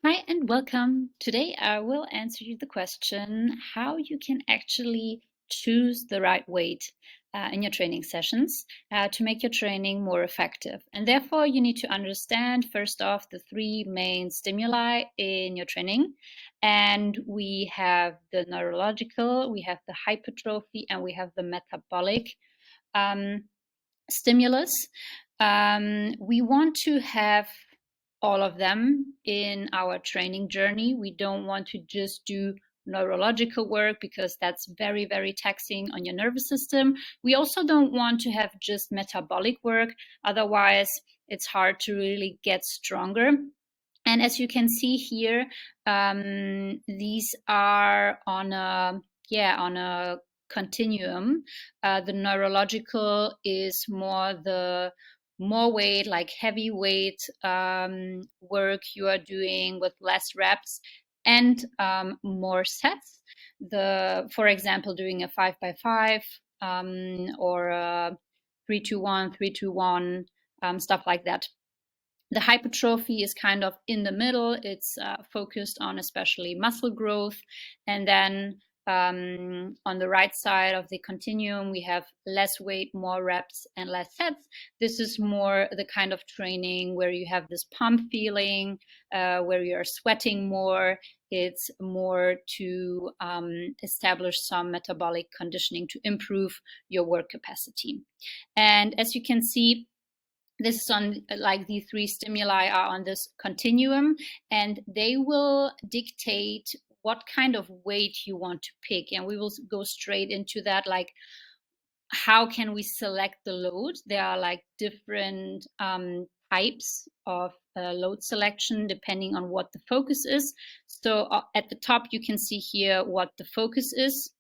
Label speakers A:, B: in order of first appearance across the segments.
A: Hi and welcome. Today I will answer you the question how you can actually choose the right weight in your training sessions to make your training more effective. And therefore, you need to understand first off the three main stimuli in your training. And we have the neurological, we have the hypertrophy, and we have the metabolic um, stimulus. We want to have all of them in our training journey. We don't want to just do neurological work because that's very, very taxing on your nervous system. We also don't want to have just metabolic work, otherwise, it's hard to really get stronger. And as you can see here, these are on a continuum. The neurological is more weight, like heavy weight work you are doing with less reps and more sets. For example, doing a 5x5 or a 3-2-1, 3-2-1, stuff like that. The hypertrophy is kind of in the middle. It's focused on especially muscle growth. And then on the right side of the continuum, we have less weight, more reps, and less sets. This is more the kind of training where you have this pump feeling, where you're sweating more. It's more to establish some metabolic conditioning to improve your work capacity. And as you can see, this is on like the three stimuli are on this continuum, and they will dictate what kind of weight you want to pick. And we will go straight into that, like how can we select the load. There are like different types of load selection depending on what the focus is. So at the top you can see here what the focus is.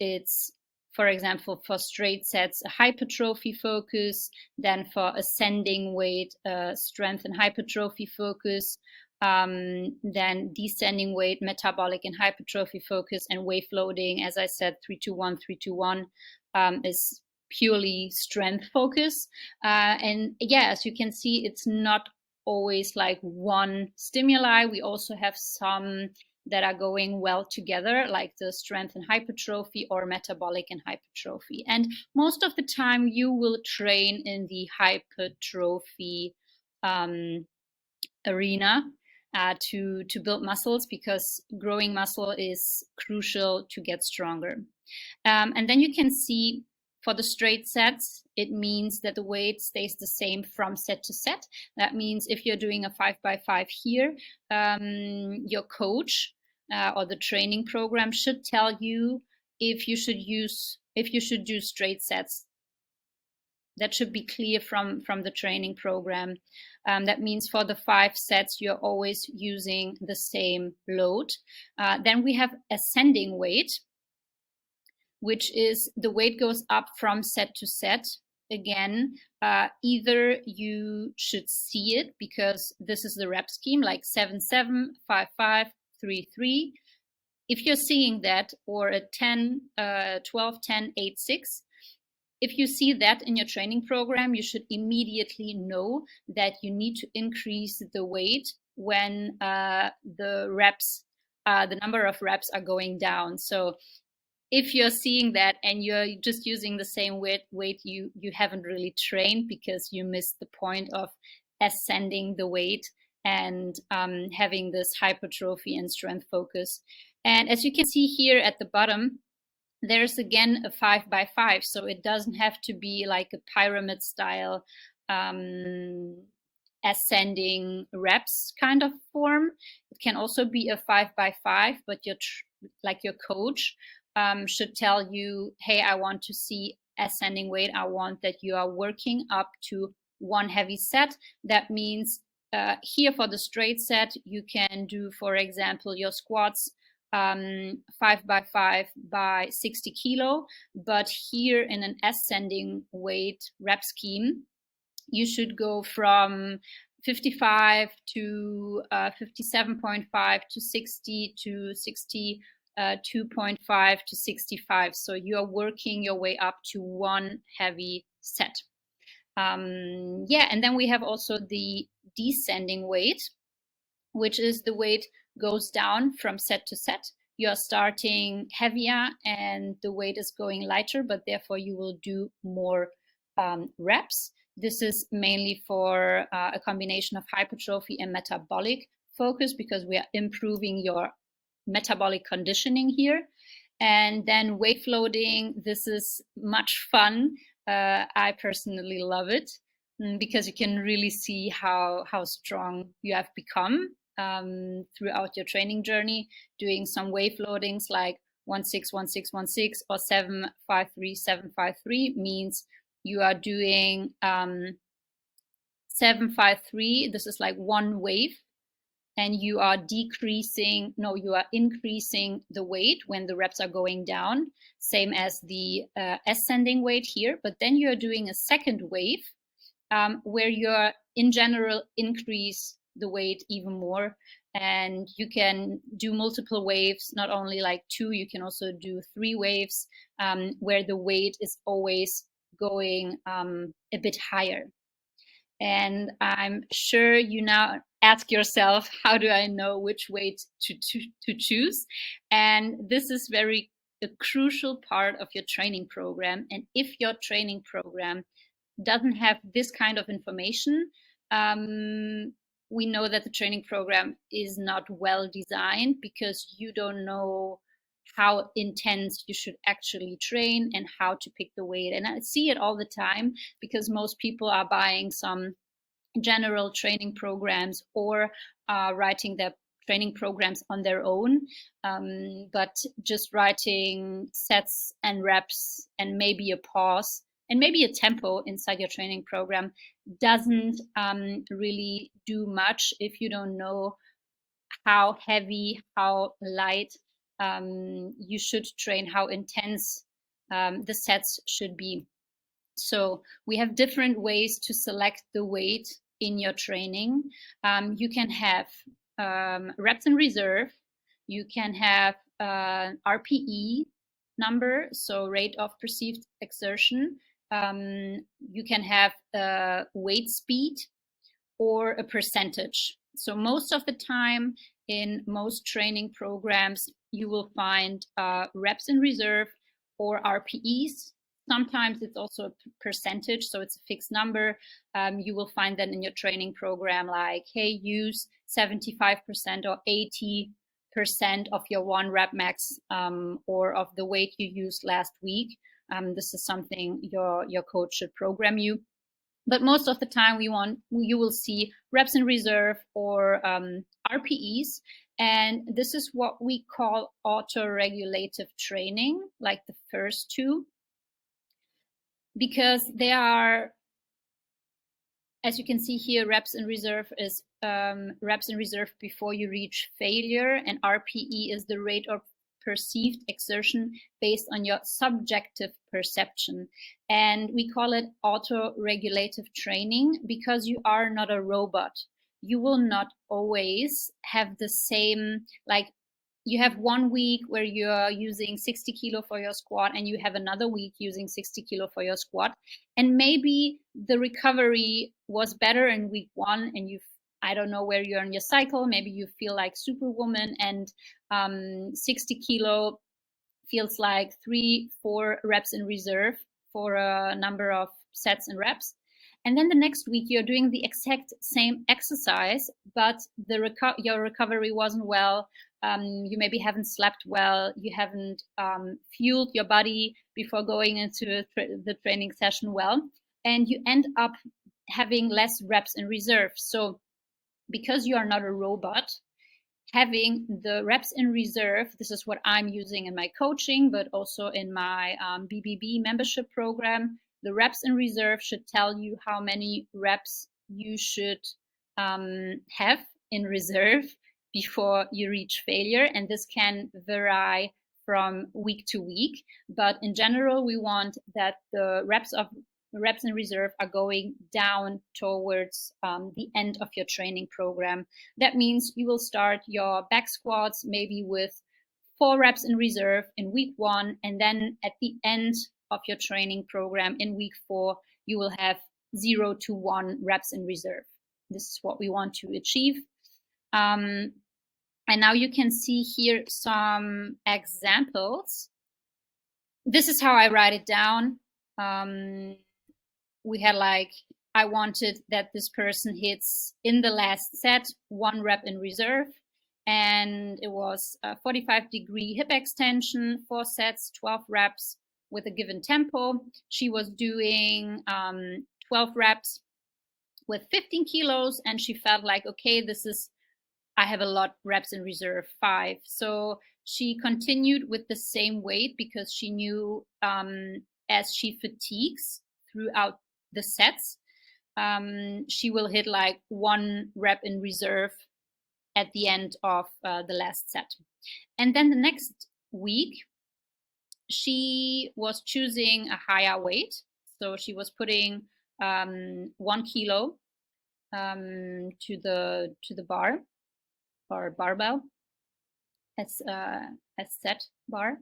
A: It's, for example, for straight sets, a hypertrophy focus, then for ascending weight, strength and hypertrophy focus, then descending weight, metabolic and hypertrophy focus, and wave loading, as I said, 3-2-1, 3-2-1 is purely strength focus. And yeah, as you can see, it's not always like one stimuli. We also have some that are going well together, like the strength and hypertrophy or metabolic and hypertrophy. And most of the time, you will train in the hypertrophy arena to build muscles, because growing muscle is crucial to get stronger. And then you can see for the straight sets, it means that the weight stays the same from set to set. That means if you're doing a 5x5 here, your coach or the training program should tell you if you should do straight sets. That should be clear from the training program. That means for the 5 sets, you're always using the same load. Then we have ascending weight, which is the weight goes up from set to set. Again, either you should see it because this is the rep scheme, like 7-7, 5-5, 3-3. If you're seeing that, or a 10, 12, 10, 8, 6, if you see that in your training program, you should immediately know that you need to increase the weight when the number of reps are going down. So if you're seeing that and you're just using the same weight, you haven't really trained, because you missed the point of ascending the weight and having this hypertrophy and strength focus. And as you can see here at the bottom, there's again a 5x5, so it doesn't have to be like a pyramid style ascending reps kind of form. It can also be a 5x5, but your coach should tell you, hey, I want to see ascending weight. I want that you are working up to one heavy set. That means here for the straight set, you can do, for example, your squats 5x5 by 60 kilo. But here in an ascending weight rep scheme, you should go from 55 to 57.5 to 60 to 60. 2.5 to 65. So you're working your way up to one heavy set. And then we have also the descending weight. which is the weight goes down from set to set. You are starting heavier and the weight is going lighter, but therefore you will do more reps. This is mainly for a combination of hypertrophy and metabolic focus, because we are improving your metabolic conditioning here. And then weight loading, this is much fun. I personally love it because you can really see how strong you have become throughout your training journey, doing some wave loadings like 161616 or 753 753 means you are doing 753. This is like one wave, and you are you are increasing the weight when the reps are going down, same as the ascending weight here. But then you're doing a second wave where you're in general increase the weight even more, and you can do multiple waves, not only like 2, you can also do 3 waves where the weight is always going a bit higher. And I'm sure you now ask yourself, how do I know which weight to choose? And this is a crucial part of your training program. And if your training program doesn't have this kind of information, we know that the training program is not well designed, because you don't know how intense you should actually train and how to pick the weight. And I see it all the time, because most people are buying some general training programs or writing their training programs on their own, but just writing sets and reps and maybe a pause and maybe a tempo inside your training program doesn't really do much if you don't know how heavy, how light you should train, how intense the sets should be. So we have different ways to select the weight in your training. You can have reps in reserve. You can have RPE number, so rate of perceived exertion. You can have weight speed or a percentage. So most of the time in most training programs, you will find reps in reserve or RPEs. Sometimes it's also a percentage, so it's a fixed number. You will find that in your training program, like, hey, use 75% or 80% of your 1 rep max or of the weight you used last week. This is something your coach should program you. But most of the time you will see reps in reserve or RPEs. And this is what we call autoregulative training, like the first 2, because they are, as you can see here, reps in reserve is reps in reserve before you reach failure, and RPE is the rate of perceived exertion based on your subjective perception. And we call it auto-regulative training because you are not a robot. You will not always have the same, like, you have 1 week where you're using 60 kilo for your squat, and you have another week using 60 kilo for your squat. And maybe the recovery was better in week 1, and I don't know where you're in your cycle. Maybe you feel like Superwoman, and 60 kilo feels like 3-4 reps in reserve for a number of sets and reps. And then the next week you're doing the exact same exercise, but your recovery wasn't well. You maybe haven't slept well. You haven't fueled your body before going into the training session well, and you end up having less reps in reserve. So because you are not a robot, having the reps in reserve, this is what I'm using in my coaching, but also in my BBB membership program. The reps in reserve should tell you how many reps you should have in reserve before you reach failure. And this can vary from week to week. But in general, we want that the reps in reserve are going down towards the end of your training program. That means you will start your back squats maybe with 4 reps in reserve in week 1, and then at the end of your training program in week 4, you will have 0 to 1 reps in reserve. This is what we want to achieve. And now you can see here some examples. This is how I write it down. We had like, I wanted that this person hits in the last set 1 rep in reserve. And it was a 45-degree hip extension, 4 sets, 12 reps with a given tempo. She was doing 12 reps with 15 kilos, and she felt like, okay, I have a lot reps in reserve, 5. So she continued with the same weight because she knew as she fatigues throughout the sets, she will hit like 1 rep in reserve at the end of the last set. And then the next week, she was choosing a higher weight. So she was putting 1 kilo to the bar or barbell as set bar.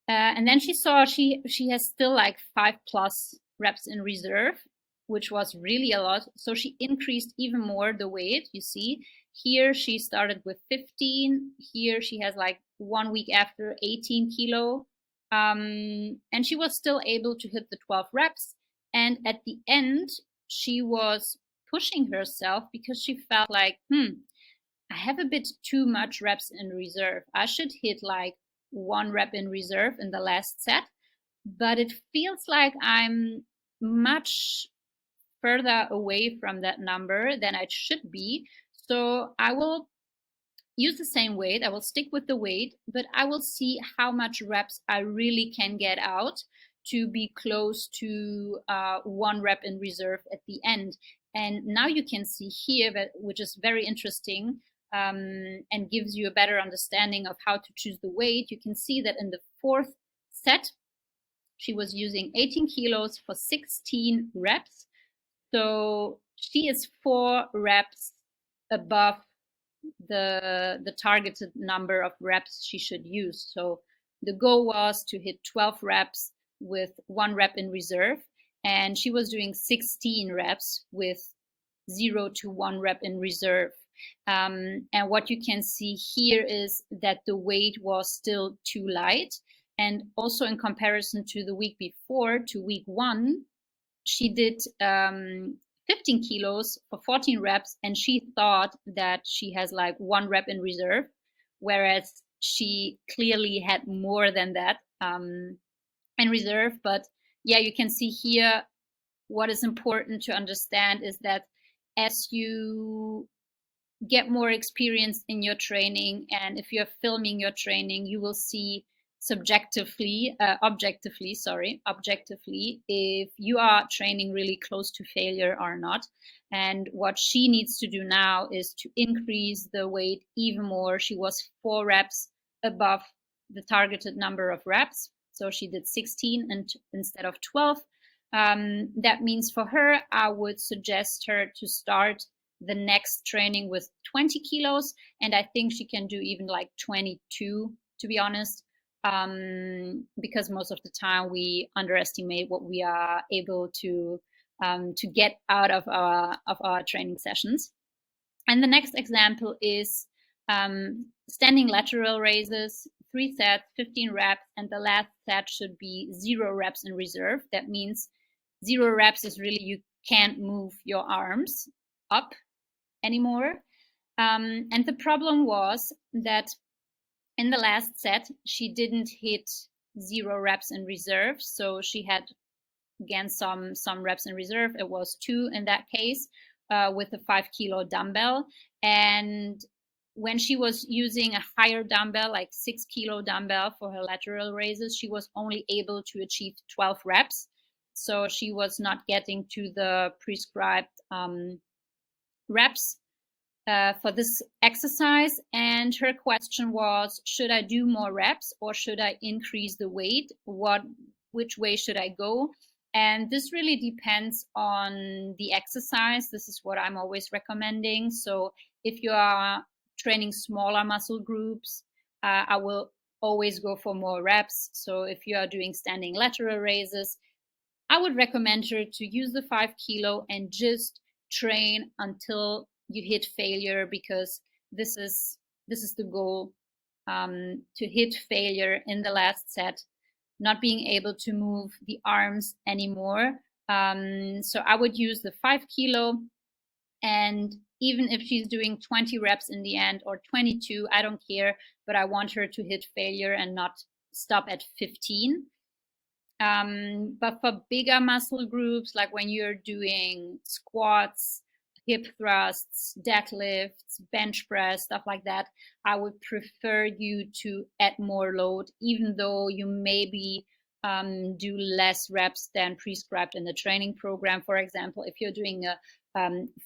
A: And then she saw she has still like 5+ reps in reserve, which was really a lot. So she increased even more the weight. You see here she started with 15. Here she has like 1 week after 18 kilo. And she was still able to hit the 12 reps. And at the end, she was pushing herself because she felt like, I have a bit too much reps in reserve. I should hit like 1 rep in reserve in the last set, but it feels like I'm much further away from that number than I should be. So I will use the same weight. I will stick with the weight, but I will see how much reps I really can get out to be close to 1 rep in reserve at the end. And now you can see here, which is very interesting and gives you a better understanding of how to choose the weight. You can see that in the 4th set, she was using 18 kilos for 16 reps. So she is 4 reps above the targeted number of reps she should use. So the goal was to hit 12 reps with 1 rep in reserve, and she was doing 16 reps with 0 to 1 rep in reserve. And what you can see here is that the weight was still too light. And also in comparison to the week before, to week 1, she did 15 kilos for 14 reps, and she thought that she has like 1 rep in reserve, whereas she clearly had more than that in reserve. But yeah, you can see here what is important to understand is that as you get more experience in your training, and if you're filming your training, you will see objectively, if you are training really close to failure or not. And what she needs to do now is to increase the weight even more. She was 4 reps above the targeted number of reps, so she did 16 instead of 12. That means for her, I would suggest her to start the next training with 20 kilos, and I think she can do even like 22, to be honest, because most of the time we underestimate what we are able to get out of our training sessions. And the next example is standing lateral raises, 3 sets, 15 reps, and the last set should be 0 reps in reserve. That means 0 reps is really you can't move your arms up anymore. And the problem was that in the last set, she didn't hit 0 reps in reserve. So she had, again, some reps in reserve. It was 2 in that case with a 5 kilo dumbbell. And when she was using a higher dumbbell, like 6 kilo dumbbell for her lateral raises, she was only able to achieve 12 reps. So she was not getting to the prescribed reps for this exercise. And her question was, should I do more reps or should I increase the weight? Which way should I go? And this really depends on the exercise. This is what I'm always recommending. So if you are training smaller muscle groups, I will always go for more reps. So if you are doing standing lateral raises, I would recommend her to use the 5 kilo and just train until you hit failure, because this is the goal, to hit failure in the last set, not being able to move the arms anymore. So I would use the 5 kilo, and even if she's doing 20 reps in the end or 22, I don't care, but I want her to hit failure and not stop at 15. But for bigger muscle groups, like when you're doing squats, hip thrusts, deadlifts, bench press, stuff like that, I would prefer you to add more load, even though you maybe do less reps than prescribed in the training program. For example, if you're doing a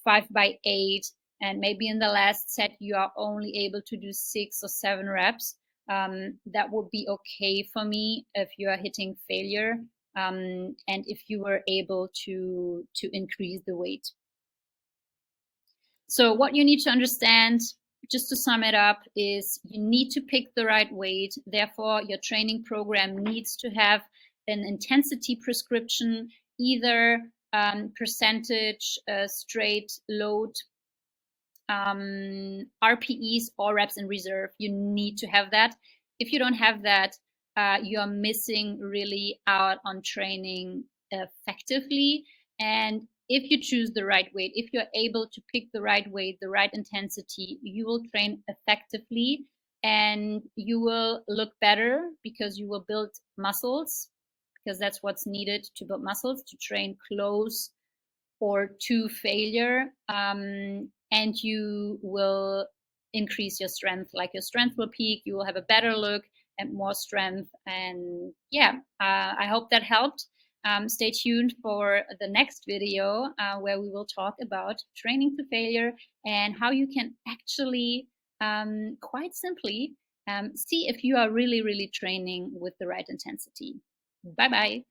A: 5x8 and maybe in the last set you are only able to do 6 or 7 reps, that would be okay for me if you are hitting failure, and if you were able to increase the weight. So what you need to understand, just to sum it up, is you need to pick the right weight. Therefore, your training program needs to have an intensity prescription, either percentage, straight load, RPEs or reps in reserve. You need to have that. If you don't have that, you are missing really out on training effectively. And if you choose the right weight, if you're able to pick the right weight, the right intensity, you will train effectively and you will look better because you will build muscles, because that's what's needed to build muscles, to train close or to failure. And you will increase your strength. Like your strength will peak, you will have a better look and more strength. And yeah, I hope that helped. Stay tuned for the next video where we will talk about training to failure and how you can actually, quite simply, see if you are really, really training with the right intensity. Bye-bye.